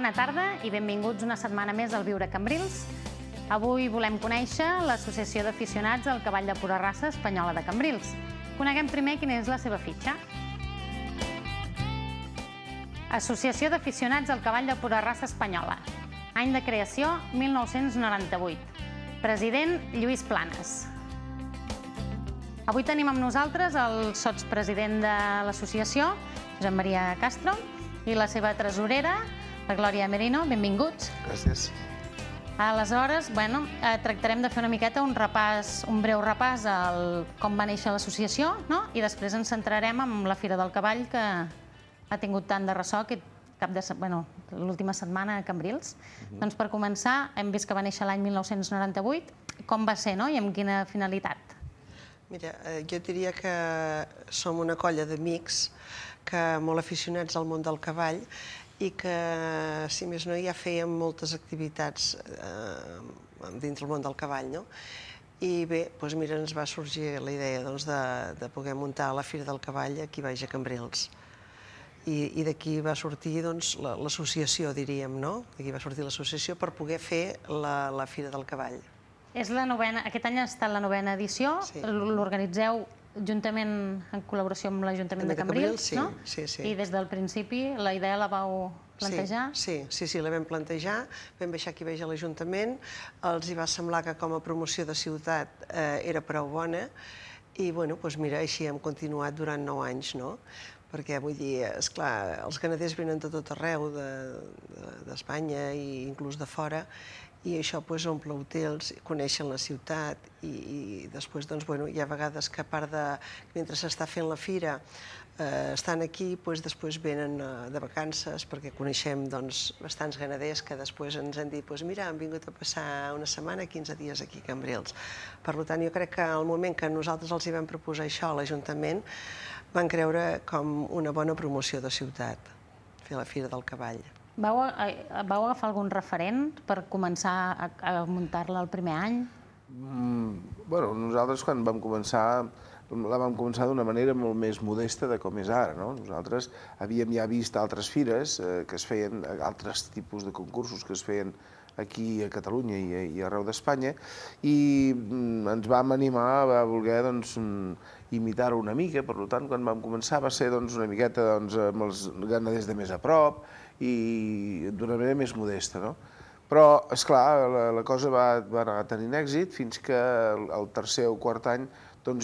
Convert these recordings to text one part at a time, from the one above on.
bona tarda i benvinguts una setmana més al Viure a Cambrils. Avui volem conèixer l'Associació d'Aficionats al Cavall de Pura Raça Espanyola de Cambrils. Coneguem primer quina és la seva fitxa. Associació d'Aficionats al Cavall de Pura Raça Espanyola. Any de creació, 1998. President, Lluís Planes. Avui tenim amb nosaltres el sotspresident de l'associació, Josep Maria Castro, i la seva tresorera, la Glòria Merino. Benvinguts. Gràcies. Aleshores, tractarem de fer una miqueta un breu repàs a com va néixer l'associació, i després ens centrarem en la Fira del Cavall, que ha tingut tant de ressò l'última setmana a Cambrils. Doncs per començar, hem vist que va néixer l'any 1998. Com va ser, i amb quina finalitat? Mira, jo diria que som una colla d'amics molt aficionats al món del cavall i que, si més no, ja fèiem moltes activitats dins del món del cavall. I bé, mira, ens va sorgir la idea de poder muntar la Fira del Cavall aquí baix a Cambrils. I d'aquí va sortir l'associació, diríem, d'aquí va sortir l'associació per poder fer la Fira del Cavall. És la novena, aquest any ha estat la novena edició, l'organitzeu juntament en col·laboració amb l'Ajuntament de Cambrils, no? Sí. I des del principi la idea la vau plantejar? Sí, la vam plantejar, vam baixar aquí baix a l'Ajuntament, els hi va semblar que com a promoció de ciutat era prou bona i, mira, així hem continuat durant 9 anys, no? Perquè, vull dir, esclar, els ganaders venen de tot arreu d'Espanya i inclús de fora, i això omple hotels, coneixen la ciutat i després, hi ha vegades que a part de, mentre s'està fent la fira, estan aquí, després venen de vacances perquè coneixem bastants ganaders que després ens han dit mira, han vingut a passar una setmana, 15 dies aquí a Cambrils. Per tant, jo crec que al moment que nosaltres els hi vam proposar això a l'Ajuntament van creure com una bona promoció de ciutat, fer la Fira del Cavall. Vau agafar algun referent per començar a muntar-la el primer any? Nosaltres quan vam començar, la vam començar d'una manera molt més modesta de com és ara. Nosaltres havíem ja vist altres fires que es feien, altres tipus de concursos que es feien aquí a Catalunya i arreu d'Espanya i ens vam animar a voler imitar-ho una mica. Per tant, quan vam començar va ser una miqueta amb els ganaders de més a prop i d'una manera més modesta. Però, esclar, la cosa va anar tenint èxit fins que el tercer o quart any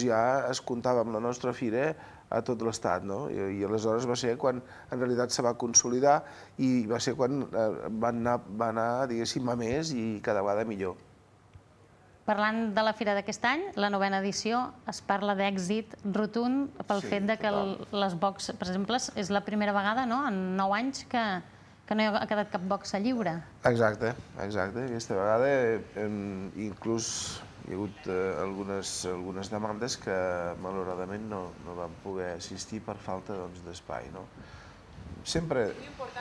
ja es comptava amb la nostra fira a tot l'Estat. I aleshores va ser quan en realitat se va consolidar i va ser quan va anar, diguéssim, a més i cada vegada millor. Parlant de la fira d'aquest any, la novena edició, es parla d'èxit rotund pel fet que les boxes, per exemple, és la primera vegada en 9 anys que no ha quedat cap boxa lliure. Exacte. Aquesta vegada inclús hi ha hagut algunes demandes que malauradament no van poder assistir per falta d'espai. Sempre,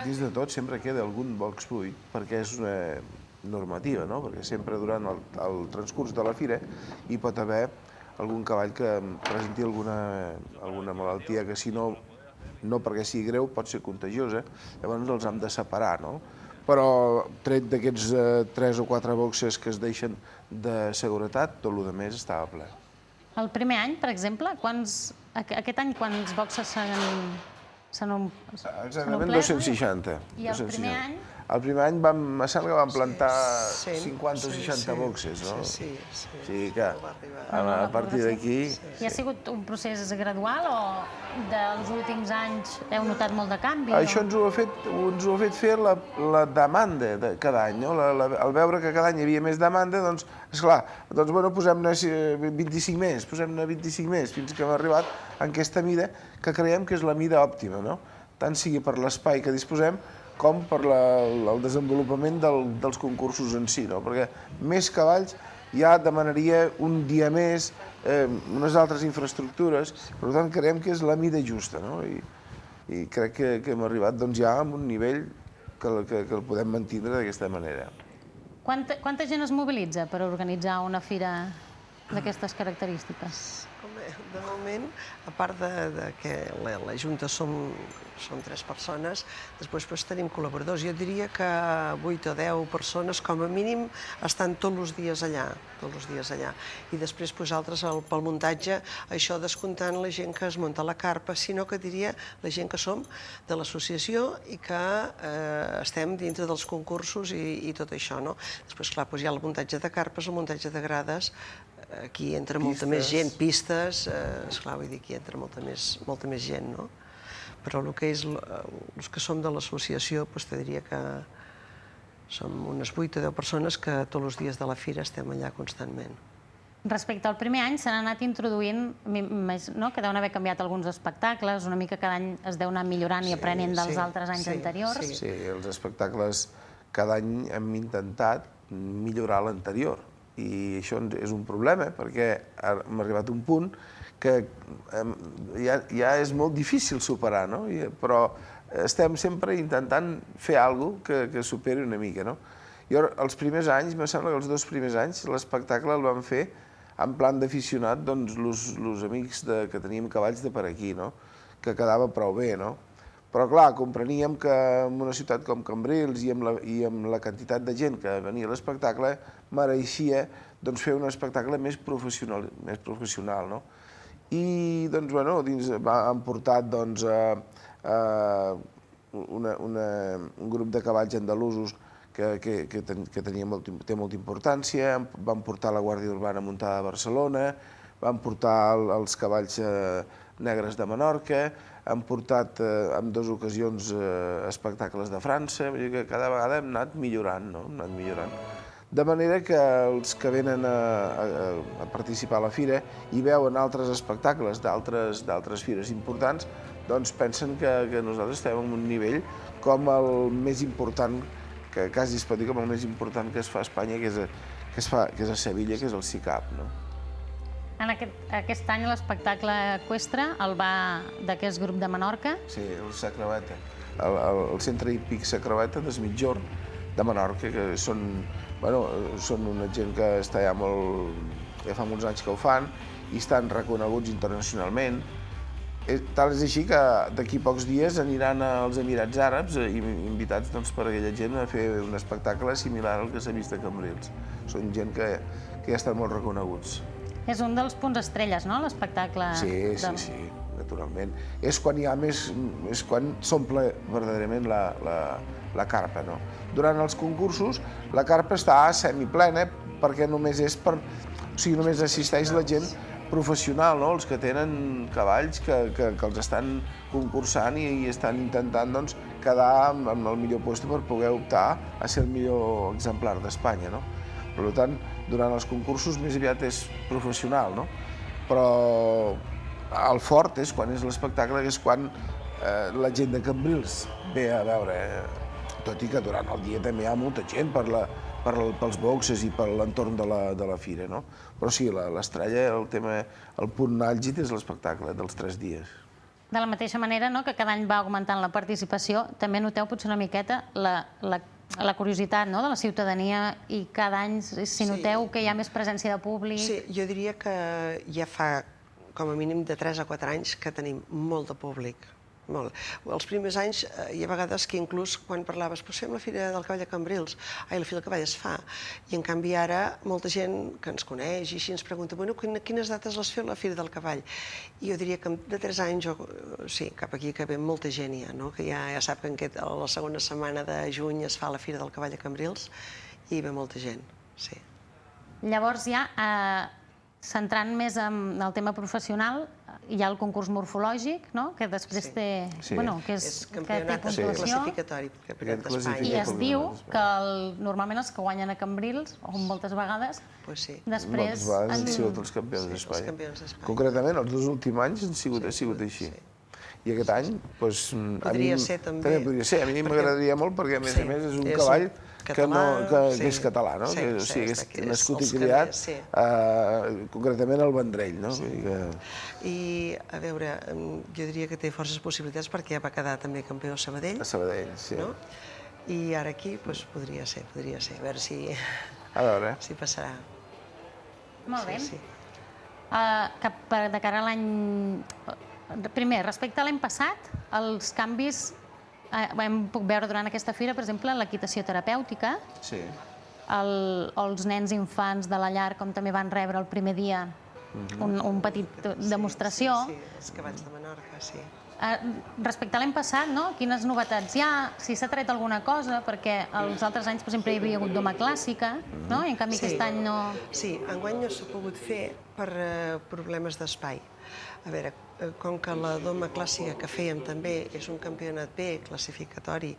dins de tot, sempre queda algun box buit perquè és una normativa, perquè sempre durant el transcurs de la fira hi pot haver algun cavall que presenti alguna malaltia que si no perquè sigui greu pot ser contagiosa, llavors els hem de separar. Però tret d'aquests 3 o 4 boxes que es deixen de seguretat, tot el més estava ple. El primer any, per exemple, aquest any quants boxes s'han omplert? Exactament 260. I el primer any? El primer any em sembla que vam plantar 50 o 60 boxes, no? Sí. O sigui que a partir d'aquí... I ha sigut un procés gradual o dels últims anys heu notat molt de canvi? Això ens ho ha fet fer la demanda de cada any. Al veure que cada any hi havia més demanda, doncs, esclar, posem-ne 25 més, posem-ne 25 més, fins que hem arribat a aquesta mida que creiem que és la mida òptima, tant sigui per l'espai que disposem com per el desenvolupament dels concursos en si, perquè més cavalls ja demanaria un dia més, unes altres infraestructures, per tant creiem que és la mida justa i crec que hem arribat ja a un nivell que el podem mantindre d'aquesta manera. Quanta gent es mobilitza per organitzar una fira d'aquestes característiques? De moment, a part de que la Junta som 3 persones, després tenim col·laboradors. Jo diria que 8 o 10 persones, com a mínim, estan tots els dies allà, I després altres pel muntatge, això descomptant la gent que es munta la carpa, sinó que diria la gent que som de l'associació i que estem dintre dels concursos i tot això, no? Després, clar, hi ha el muntatge de carpes, el muntatge de grades, aquí entra molta més gent, pistes, esclar, vull dir, aquí entra molta més gent, no? Però el que és, els que som de l'associació, te diria que som unes 8 o 10 persones que tots els dies de la fira estem allà constantment. Respecte al primer any s'han anat introduint, que deuen haver canviat alguns espectacles, una mica cada any es deu anar millorant i aprenent dels altres anys anteriors. Sí, els espectacles cada any hem intentat millorar l'anterior i això és un problema perquè hem arribat a un punt que ja és molt difícil superar, no? Però estem sempre intentant fer alguna cosa que superi una mica, no? Jo els primers anys, em sembla que els 2 primers anys, l'espectacle el vam fer en plan d'aficionat, doncs, els amics que teníem cavalls de per aquí, no? Que quedava prou bé, no? Però, clar, compreníem que en una ciutat com Cambrils i amb la quantitat de gent que venia a l'espectacle mereixia fer un espectacle més professional, no? I, doncs, bueno, han portat un grup de cavalls andalusos que té molta importància, van portar la Guàrdia Urbana muntada a Barcelona, van portar els cavalls negres de Menorca, han portat en 2 ocasions espectacles de França, vull dir que cada vegada hem anat millorant, no? Hem anat millorant. De manera que els que venen a participar a la fira i veuen altres espectacles d'altres fires importants, doncs pensen que nosaltres estem en un nivell com el més important, que quasi es pot dir com el més important que es fa a Espanya, que és a Sevilla, que és el SICAP, no? Aquest any l'espectacle eqüestre el va d'aquest grup de Menorca? Sí, el Sacraveta. El Centre Hípic Sacraveta d'Es Migjorn de Menorca, que són una gent que està ja fa molts anys que ho fan i estan reconeguts internacionalment. Tal és així que d'aquí pocs dies aniran als Emirats Àrabs invitats per aquella gent a fer un espectacle similar al que s'ha vist a Cambrils. Són gent que ja estan molt reconeguts. És un dels punts estrelles, no?, l'espectacle? Sí, naturalment. És quan hi ha més... és quan s'omple verdaderament la carpa, no? Durant els concursos la carpa està semiplena perquè només és per... O sigui, només assisteix la gent professional, no? Els que tenen cavalls que els estan concursant i estan intentant quedar amb el millor lloc per poder optar a ser el millor exemplar d'Espanya, no? Per tant, durant els concursos més aviat és professional, no? Però el fort és quan és l'espectacle, que és quan la gent de Cambrils ve a veure, tot i que durant el dia també hi ha molta gent pels boxes i per l'entorn de la fira, no? Però sí, l'estrella, el punt àlgid és l'espectacle dels 3 dies. De la mateixa manera que cada any va augmentant la participació, també noteu potser una miqueta la curiositat de la ciutadania i cada any si noteu que hi ha més presència de públic? Sí, jo diria que ja fa com a mínim de 3 a 4 anys que tenim molt de públic. Molt. Els primers anys hi ha vegades que inclús quan parlaves fem la Fira del Cavall a Cambrils, la Fira del Cavall es fa, i en canvi ara molta gent que ens coneix i així ens pregunta quines dates les feu la Fira del Cavall? I jo diria que de 3 anys, sí, cap aquí que ve molta gent ja, que ja sap que la segona setmana de juny es fa la Fira del Cavall a Cambrils i ve molta gent, sí. Llavors ja, centrant més en el tema professional, hi ha el concurs morfològic, que després té... És campionat classificatori d'Espanya. I es diu que normalment els que guanyen a Cambrils, o moltes vegades, després... Moltes vegades han sigut els campions d'Espanya. Concretament, els 2 últims anys han sigut així. I aquest any, doncs... Podria ser, també. Podria ser. A mi m'agradaria molt perquè, a més a més, és un cavall que és català, no? O sigui, és nascut i criat concretament al Vendrell, no? I, a veure, jo diria que té forces possibilitats perquè ja va quedar també campió a Sabadell. A Sabadell, sí. I ara aquí, doncs, podria ser. A veure si passarà. Molt bé. De cara a l'any... Primer, respecte a l'any passat, els canvis puc veure durant aquesta fira, per exemple, l'equitació terapèutica, els nens i infants de la llar, com també van rebre el primer dia un petit demostració. Sí, els cavalls de Menorca, sí. Respecte a l'any passat, quines novetats hi ha? Si s'ha tret alguna cosa, perquè els altres anys, per exemple, hi havia hagut doma clàssica, i en canvi aquest any no... Sí, enguany no s'ha pogut fer per problemes d'espai. A veure, com que la doma clàssica que fèiem també és un campionat B, classificatori,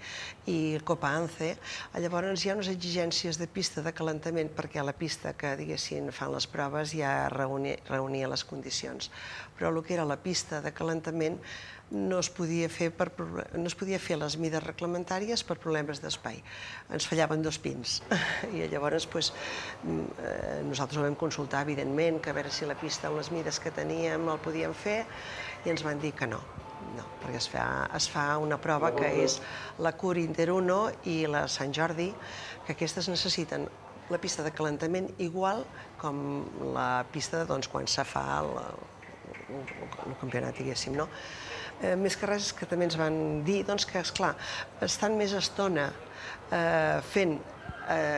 i Copa ANCE, llavors hi ha unes exigències de pista de calentament perquè la pista que, diguéssim, fan les proves ja reunia les condicions. Però el que era la pista de calentament no es podia fer les mides reglamentàries per problemes d'espai. Ens fallaven 2 pins. I llavors nosaltres ho vam consultar, evidentment, que a veure si la pista amb les mides que teníem el podíem fer, i ens van dir que no, perquè es fa una prova que és la Cur Inter 1 i la Sant Jordi, que aquestes necessiten la pista de calentament igual com la pista quan se fa el campionat, diguéssim, no? Més que res que també ens van dir que, esclar, estan més estona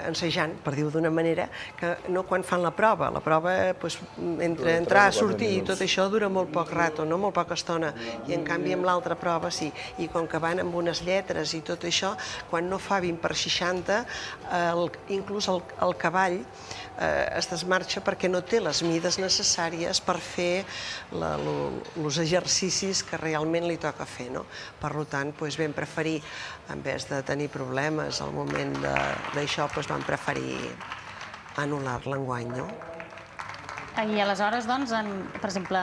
ensejant, per dir-ho d'una manera, que no quan fan la prova. La prova, entre entrar, sortir i tot això dura molt poc rato, molt poca estona. I en canvi amb l'altra prova sí. I com que van amb unes lletres i tot això, quan no fa 20/60, inclús el cavall es desmarxa perquè no té les mides necessàries per fer els exercicis que realment li toca fer. Per tant, vam preferir, en vez de tenir problemes al moment d'això, vam preferir anul·lar-la enguany. I aleshores, per exemple,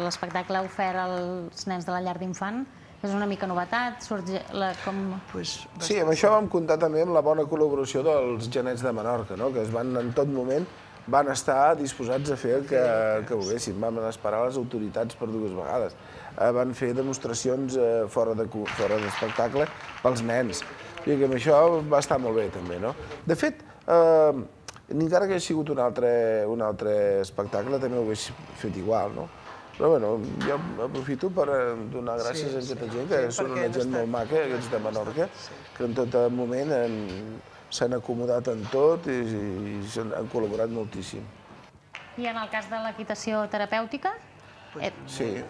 l'espectacle ofert als nens de la llar d'infant és una mica novetat? Sí, amb això vam comptar també amb la bona col·laboració dels genets de Menorca, que en tot moment van estar disposats a fer el que volguessin. Vam esperar les autoritats per 2 vegades. Van fer demostracions fora d'espectacle pels nens. I amb això va estar molt bé, també. De fet, encara que hagués sigut un altre espectacle, també ho hagués fet igual, Però, jo aprofito per donar gràcies a aquesta gent, que són una gent molt maca, aquests de Menorca, que en tot moment s'han acomodat en tot i han col·laborat moltíssim. I en el cas de l'equitació terapèutica? Sí,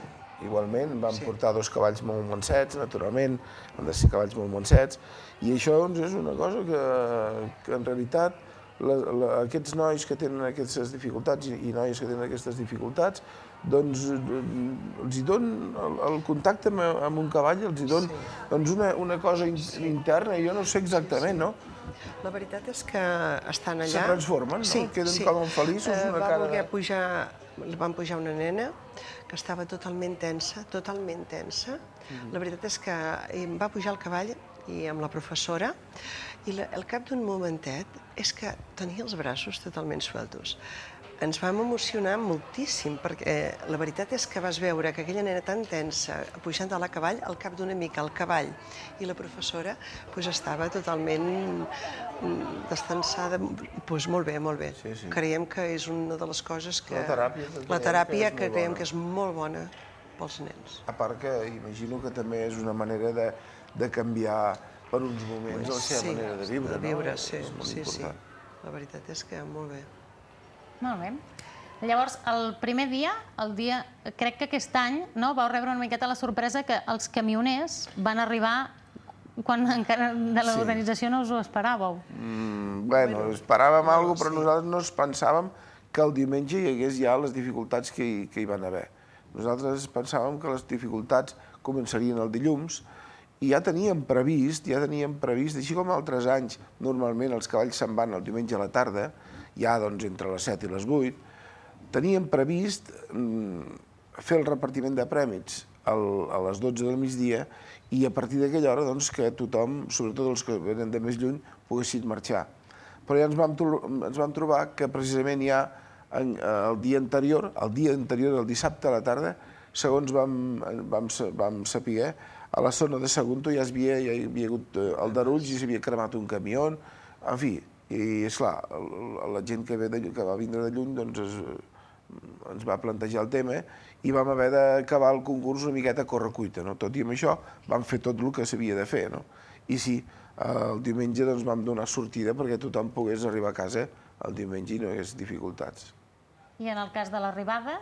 igualment. Vam portar 2 cavalls molt moncets, naturalment, han de ser cavalls molt moncets, i això és una cosa que en realitat aquests nois que tenen aquestes dificultats i noies que tenen aquestes dificultats, doncs els hi dona el contacte amb un cavall, els hi dona una cosa interna, i jo no sé exactament, no? La veritat és que estan allà... Se transformen, no? Queden com feliços, una cara... Van pujar una nena que estava totalment tensa, totalment tensa. La veritat és que va pujar al cavall i amb la professora, i al cap d'un momentet és que tenia els braços totalment sueltos. Ens vam emocionar moltíssim, perquè la veritat és que vas veure que aquella nena tan tensa, pujant a la cavall, al cap d'una mica el cavall i la professora estava totalment destensada. Molt bé, molt bé. Creiem que és una de les coses que... La teràpia que creiem que és molt bona pels nens. A part que imagino que també és una manera de canviar per uns moments la seva manera de viure, no? De viure, sí. La veritat és que molt bé. Molt bé. Llavors, el primer dia, crec que aquest any vau rebre una miqueta la sorpresa que els camioners van arribar quan encara de l'organització no us ho esperàveu. Bueno, esperàvem alguna cosa, però nosaltres no pensàvem que el diumenge hi hagués ja les dificultats que hi van haver. Nosaltres pensàvem que les dificultats començarien el dilluns i ja teníem previst, així com altres anys, normalment els cavalls se'n van el diumenge a la tarda, ja entre les 7 i les 8, teníem previst fer el repartiment de prèmits a les 12 del migdia i a partir d'aquella hora que tothom, sobretot els que venen de més lluny, poguessin marxar. Però ja ens vam trobar que precisament ja el dia anterior, el dissabte a la tarda, segons vam saber, a la zona de Sagunto ja hi havia hagut aldarulls i s'havia cremat un camió, en fi. I, esclar, la gent que va vindre de lluny ens va plantejar el tema i vam haver d'acabar el concurs una miqueta a correcuita, no? Tot i amb això vam fer tot el que s'havia de fer, no? I sí, el diumenge doncs, vam donar sortida perquè tothom pogués arribar a casa el diumenge i no hi hagués dificultats. I en el cas de l'arribada,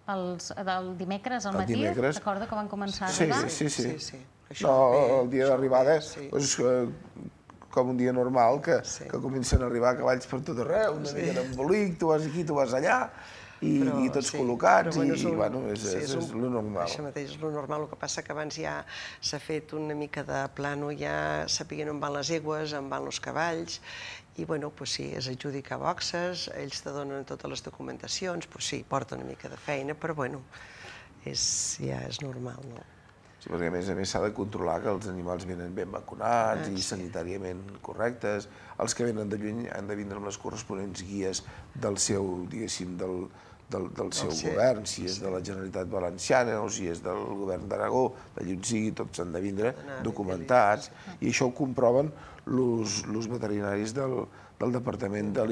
del dimecres al matí, recorda que van començar a arribar? Sí. No, el dia d'arribada és com un dia normal, que comencen a arribar cavalls per tot arreu, una mica d'embolic, tu vas aquí, tu vas allà, i tots col·locats, i bueno, és lo normal. Això mateix és lo normal, el que passa que abans ja s'ha fet una mica de plano, ja sapien on van les egües, on van els cavalls, i bueno, sí, és adjudicar boxes, ells te donen totes les documentacions, sí, porta una mica de feina, però bueno, ja és normal, no? Sí, perquè a més s'ha de controlar que els animals venen ben vacunats i sanitàriament correctes. Els que venen de lluny han de vindre amb les corresponents guies del seu, diguéssim, del seu govern, si és de la Generalitat Valenciana o si és del govern d'Aragó, de lluny sigui, tots han de vindre documentats, i això ho comproven els veterinaris del Departament de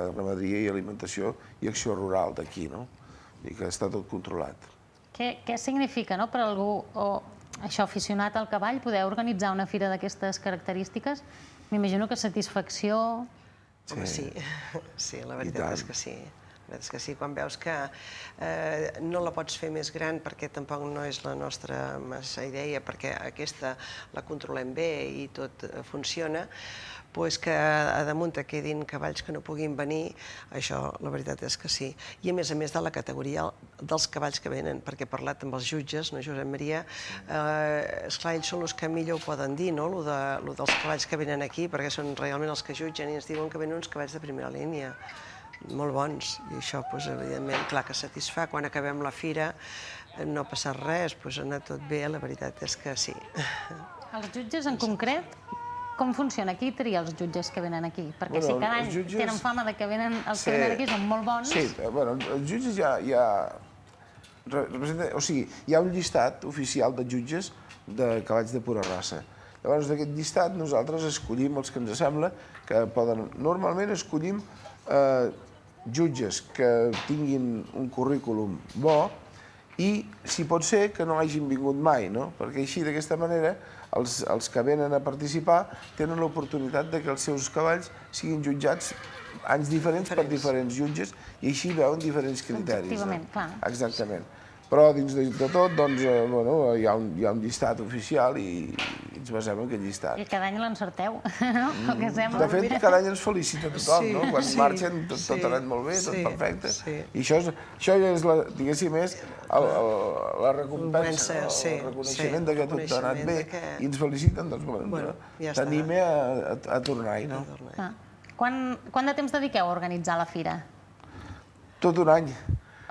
Ramaderia i Alimentació i Acció Rural d'aquí, no? I que està tot controlat. Què significa per algú, això, aficionat al cavall, poder organitzar una fira d'aquestes característiques? M'imagino que satisfacció... Home, sí, la veritat és que sí. La veritat és que sí, quan veus que no la pots fer més gran, perquè tampoc no és la nostra massa idea, perquè aquesta la controlem bé i tot funciona, doncs que a damunt quedin cavalls que no puguin venir, això la veritat és que sí. I a més de la categoria dels cavalls que venen, perquè he parlat amb els jutges, no, Josep Maria, esclar, ells són els que millor ho poden dir, no?, lo dels cavalls que venen aquí, perquè són realment els que jutgen i ens diuen que venen uns cavalls de primera línia, molt bons, i això, evidentment, clar que satisfà. Quan acabem la fira no ha passat res, ha anat tot bé, la veritat és que sí. Els jutges en concret, com funciona? Qui tria els jutges que venen aquí? Perquè si cada any tenen fama de que els que venen aquí són molt bons... Sí, bueno, els jutges ja... O sigui, hi ha un llistat oficial de jutges de cavalls de pura raça. Llavors, d'aquest llistat nosaltres escollim els que ens sembla que poden... Normalment escollim jutges que tinguin un currículum bo i, si pot ser, que no hagin vingut mai, no? Perquè així, d'aquesta manera, els que venen a participar tenen l'oportunitat que els seus cavalls siguin jutjats anys diferents per diferents jutges i així veuen diferents criteris. Objectivament, clar. Exactament. Però dins de tot, doncs, hi ha un llistat oficial i ens basem en aquest llistat. I cada any l'encerteu, no? De fet, cada any ens felicita tothom, no? Quan marxen tot ha anat molt bé, tot perfecte. I això és, diguéssim, la recompensa, el reconeixement que tot ha anat bé i ens feliciten, doncs, t'anime a tornar-hi, no? Quant de temps dediqueu a organitzar la fira? Tot un any.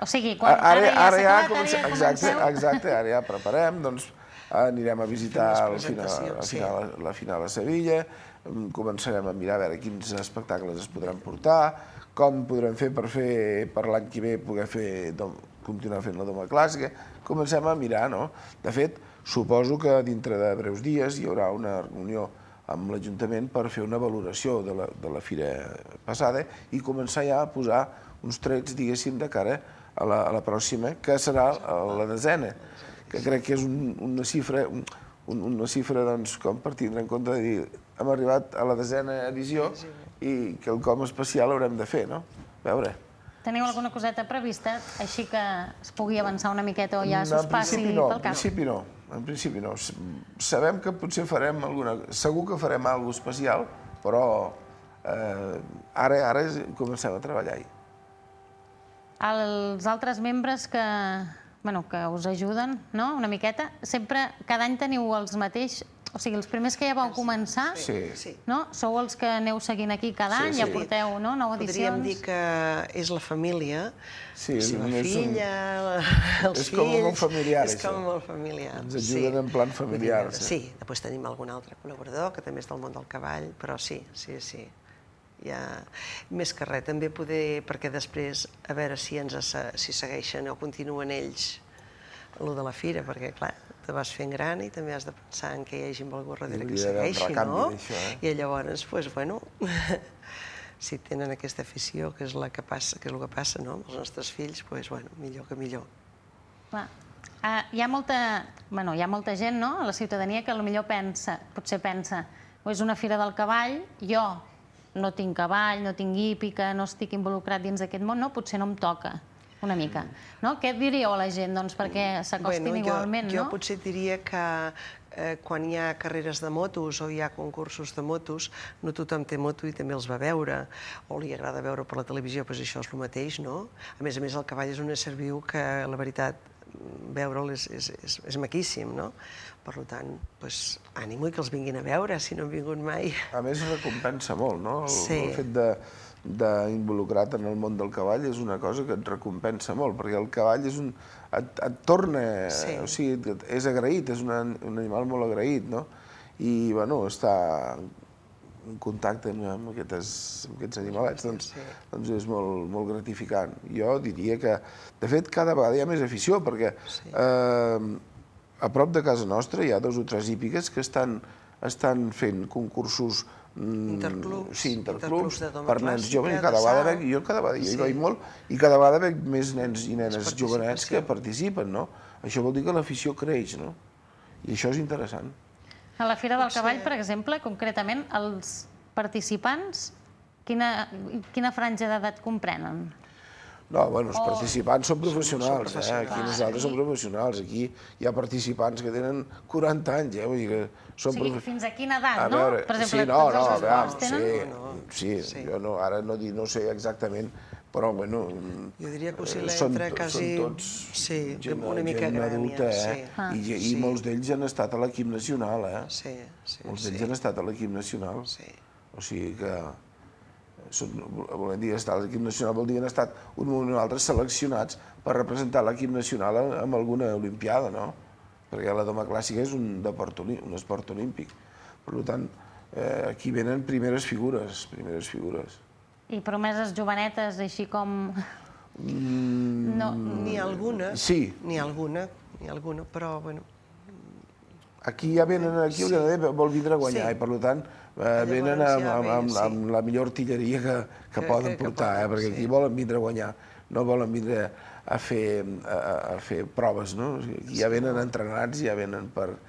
O sigui, quan ara ja s'ha acabat, ara ja comenceu... Exacte, ara ja preparem, doncs anirem a visitar la final a Sevilla, començarem a mirar a veure quins espectacles es podran portar, com podrem fer per l'any que ve poder continuar fent la doma clàssica, comencem a mirar, no? De fet, suposo que dintre de breus dies hi haurà una reunió amb l'Ajuntament per fer una valoració de la fira passada i començar ja a posar uns trets, diguéssim, de cara a la pròxima, que serà la desena, que crec que és una xifra, doncs, com per tindre en compte de dir hem arribat a la desena edició i quelcom especial haurem de fer, no? A veure. Teniu alguna coseta prevista, així que es pugui avançar una miqueta o ja s'us passi pel cap? En principi no. Sabem que potser farem segur que farem alguna cosa especial, però ara comencem a treballar-hi. Els altres membres que us ajuden, no?, una miqueta, sempre, cada any teniu els mateixos, o sigui, els primers que ja vau començar, no? Sou els que aneu seguint aquí cada any, ja porteu 9 edicions. Podríem dir que és la família, la filla, els fills... És com molt familiar, això. És com molt familiar. Ens ajuden en plan familiar. Sí, després tenim algun altre col·laborador, que també és del món del cavall, però sí. Més que res, també perquè després, a veure si segueixen o continuen ells el de la fira, perquè, clar, te vas fent gran i també has de pensar en que hi hagi algú darrere que segueixi, no? I llavors, doncs, bueno, si tenen aquesta afició, que és el que passa, no? Amb els nostres fills, doncs, bueno, millor que millor. Clar. Hi ha molta gent, no?, a la ciutadania que potser pensa, és una fira del cavall, jo no tinc cavall, no tinc hípica, no estic involucrat dins d'aquest món, no? Potser no em toca una mica. Què diríeu a la gent perquè s'acostin igualment? Jo potser diria que quan hi ha carreres de motos o hi ha concursos de motos, no tothom té moto i també els va veure, o li agrada veure per la televisió, doncs això és el mateix, no? A més, el cavall és un ésser viu que, la veritat, veure'l és maquíssim, no? Per tant, ànimo i que els vinguin a veure, si no han vingut mai. A més, recompensa molt, no? El fet d'involucrar-te en el món del cavall és una cosa que et recompensa molt, perquè el cavall et torna... O sigui, és agraït, és un animal molt agraït, no? I, bueno, estar en contacte amb aquests animalets, doncs és molt gratificant. Jo diria que, de fet, cada vegada hi ha més afició, perquè a prop de casa nostra hi ha 2 o 3 hípiques que estan fent concursos interclubs per nens joves, i cada vegada veig, jo hi vaig molt, i cada vegada veig més nens i nenes jovenets que participen, no? Això vol dir que l'afició creix, no? I això és interessant. A la Fira del Cavall, per exemple, concretament, els participants, quina franja d'edat comprenen? No, bueno, els participants són professionals, aquí nosaltres som professionals, aquí hi ha participants que tenen 40 anys, vull dir que són professionals. O sigui, fins a quina edat, no? Per exemple, tots els esports tenen? Sí, jo ara no sé exactament, però, bueno... Jo diria que entre quasi... Són tots gent adulta, i molts d'ells han estat a l'equip nacional, molts d'ells han estat a l'equip nacional. O sigui que... volem dir, estar a l'equip nacional vol dir que han estat un moment o altre seleccionats per representar l'equip nacional en alguna olimpiada, no? Perquè la doma clàssica és un esport olímpic. Per tant, aquí venen primeres figures. I promeses jovenetes, així com... N'hi ha alguna, però, bueno... Aquí ja venen, aquí vol vindre a guanyar, i per tant venen amb la millor artilleria que poden portar, perquè aquí volen vindre a guanyar, no volen vindre a fer proves, no? Aquí ja venen entrenats i ja venen per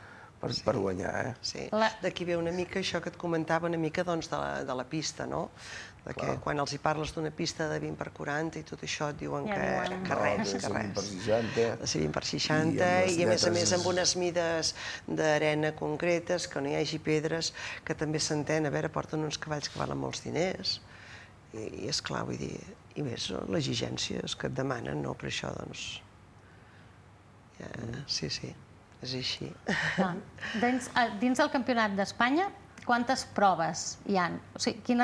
guanyar. Sí, d'aquí ve una mica això que et comentava, una mica de la pista, no? Que quan els hi parles d'una pista de 20x40 i tot això et diuen que res. De 20x60. De 20x60 i a més amb unes mides d'arena concretes, que no hi hagi pedres, que també s'entén, a veure, porten uns cavalls que valen molts diners i és clar, vull dir, i més les exigències que et demanen, no? Per això, doncs, sí, és així. Dins del Campionat d'Espanya, quantes proves hi ha? O sigui,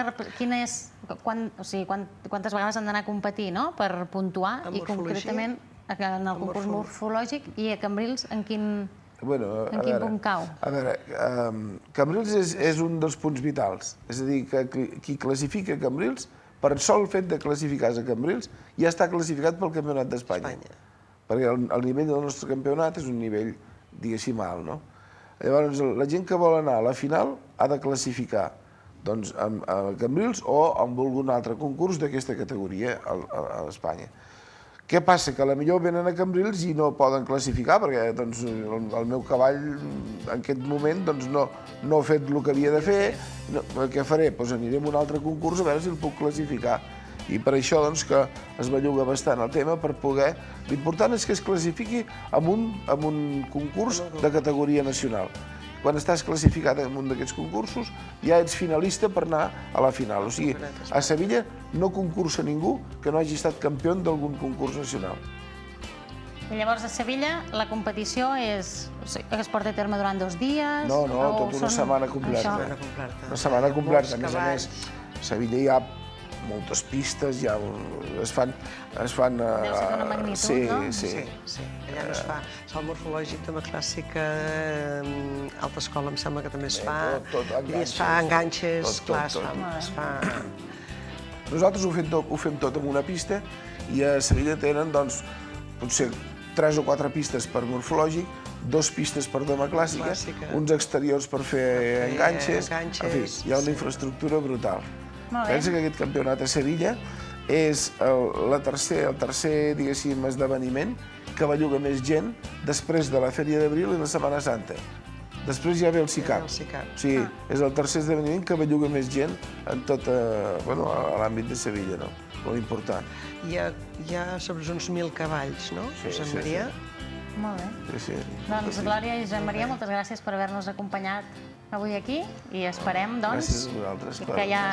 quantes vegades han d'anar a competir per puntuar? I concretament en el concurs morfològic, i a Cambrils en quin punt cau? A veure, Cambrils és un dels punts vitals. És a dir, que qui classifica Cambrils, per sol fet de classificar-se a Cambrils, ja està classificat pel Campionat d'Espanya. Perquè el nivell del nostre campionat és un nivell, diguéssim, alt, no? Llavors, la gent que vol anar a la final ha de classificar a Cambrils o amb algun altre concurs d'aquesta categoria a Espanya. Què passa? Que potser venen a Cambrils i no poden classificar perquè el meu cavall en aquest moment no ha fet el que havia de fer. Què faré? Doncs aniré a un altre concurs a veure si el puc classificar. I per això que es belluga bastant el tema per poder... L'important és que es classifiqui en un concurs de categoria nacional. Quan estàs classificat en un d'aquests concursos, ja ets finalista per anar a la final. O sigui, a Sevilla no concursa ningú que no hagi estat campió d'algun concurs nacional. I llavors a Sevilla la competició es porta a terme durant 2 dies? No, tota una setmana completa. Una setmana completa. A més a més, a Sevilla hi ha moltes pistes, ja es fan... Deu ser d'una magnitud, no? Sí. Allà no es fa. El morfològic de la clàssica, alta escola em sembla que també es fa. Es fa enganxes, clar, es fa... Nosaltres ho fem tot en una pista i a Sevilla tenen, doncs, potser 3 o 4 pistes per morfològic, 2 pistes per doma clàssica, uns exteriors per fer enganxes, en fi, hi ha una infraestructura brutal. Molt bé. Pensa que aquest campionat a Sevilla és el tercer, diguéssim, esdeveniment que belluga més gent després de la Fèria d'Abril i la Setmana Santa. Després ja ve el SICAP. O sigui, és el tercer esdeveniment que belluga més gent en tot l'àmbit de Sevilla, no? Molt important. Hi ha sobre uns 1.000 cavalls, no, Josep Maria? Molt bé. Doncs, Glòria i Josep Maria, moltes gràcies per haver-nos acompanyat avui aquí i esperem, doncs, que ja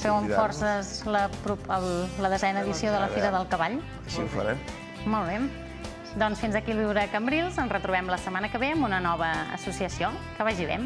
feu amb forces la 10a edició de la Fira del Cavall. Així ho farem. Molt bé. Doncs fins aquí l'Hora Cambrils. Ens retrobem la setmana que ve amb una nova associació. Que vagi bé.